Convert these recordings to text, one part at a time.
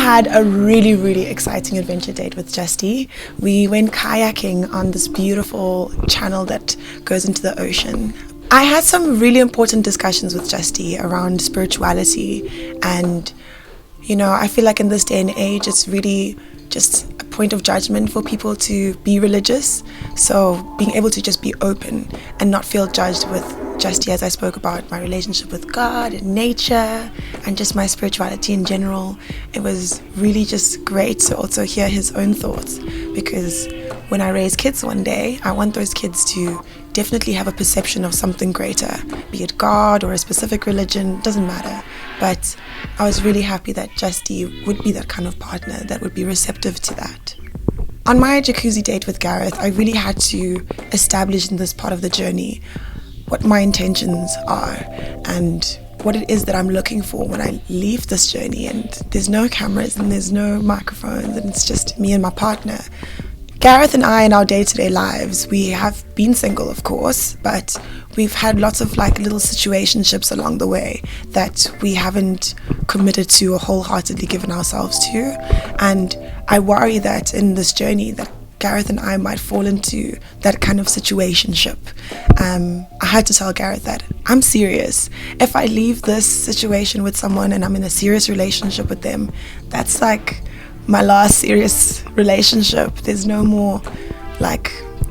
had a really, really exciting adventure date with Justy. We went kayaking on this beautiful channel that goes into the ocean. I had some really important discussions with Justy around spirituality, and I feel like in this day and age it's really just a point of judgment for people to be religious. So being able to just be open and not feel judged with Justy, as I spoke about my relationship with God and nature and just my spirituality in general, it was really just great to also hear his own thoughts, because when I raise kids one day, I want those kids to definitely have a perception of something greater, be it God or a specific religion, doesn't matter. But I was really happy that Justy would be that kind of partner that would be receptive to that. On my jacuzzi date with Gareth, I really had to establish in this part of the journey what my intentions are and what it is that I'm looking for when I leave this journey. And there's no cameras and there's no microphones, and it's just me and my partner. Gareth and I, in our day-to-day lives, we have been single, of course, but we've had lots of little situationships along the way that we haven't committed to or wholeheartedly given ourselves to. And I worry that in this journey that Gareth and I might fall into that kind of situationship. I had to tell Gareth that I'm serious. If I leave this situation with someone and I'm in a serious relationship with them, that's like my last serious relationship. There's no more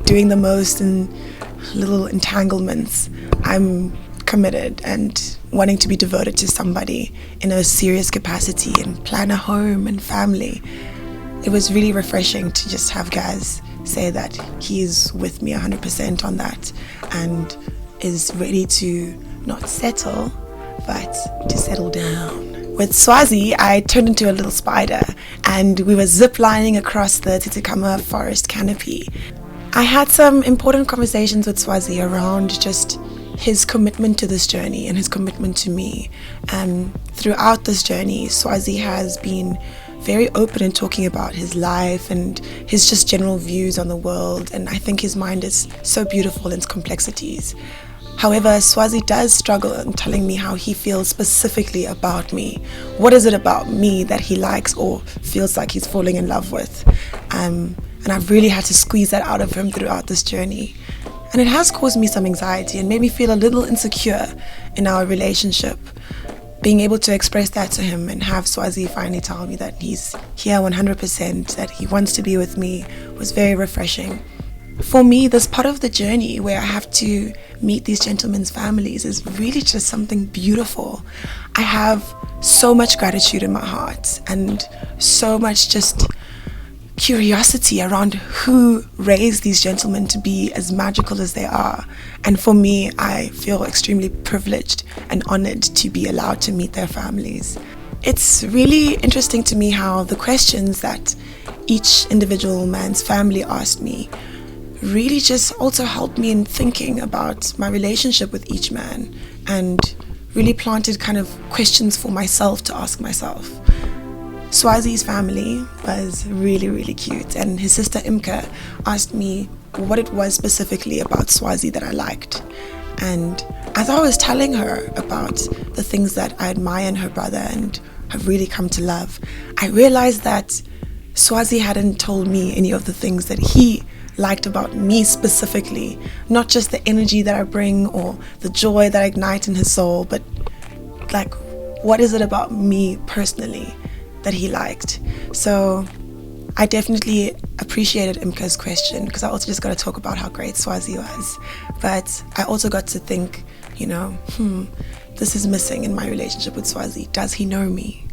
doing the most and little entanglements. I'm committed and wanting to be devoted to somebody in a serious capacity and plan a home and family. It was really refreshing to just have Gaz say that he's with me 100% on that and is ready to not settle, but to settle down. With Swazi, I turned into a little spider and we were ziplining across the Titicama forest canopy. I had some important conversations with Swazi around just his commitment to this journey and his commitment to me. Throughout this journey, Swazi has been very open in talking about his life and his just general views on the world, and I think his mind is so beautiful in its complexities. However, Swazi does struggle in telling me how he feels specifically about me. What is it about me that he likes or feels like he's falling in love with? And I've really had to squeeze that out of him throughout this journey. And it has caused me some anxiety and made me feel a little insecure in our relationship. Being able to express that to him and have Swazi finally tell me that he's here 100%, that he wants to be with me, was very refreshing. For me, this part of the journey where I have to meet these gentlemen's families is really just something beautiful. I have so much gratitude in my heart and so much just curiosity around who raised these gentlemen to be as magical as they are. And for me, I feel extremely privileged and honored to be allowed to meet their families. It's really interesting to me how the questions that each individual man's family asked me really just also helped me in thinking about my relationship with each man and really planted kind of questions for myself to ask myself. Swazi's family was really, really cute, and his sister Imka asked me what it was specifically about Swazi that I liked. And as I was telling her about the things that I admire in her brother and have really come to love, I realized that Swazi hadn't told me any of the things that he liked about me specifically, not just the energy that I bring or the joy that I ignite in his soul, but what is it about me personally that he liked. So I definitely appreciated Imka's question, because I also just got to talk about how great Swazi was. But I also got to think, this is missing in my relationship with Swazi. Does he know me?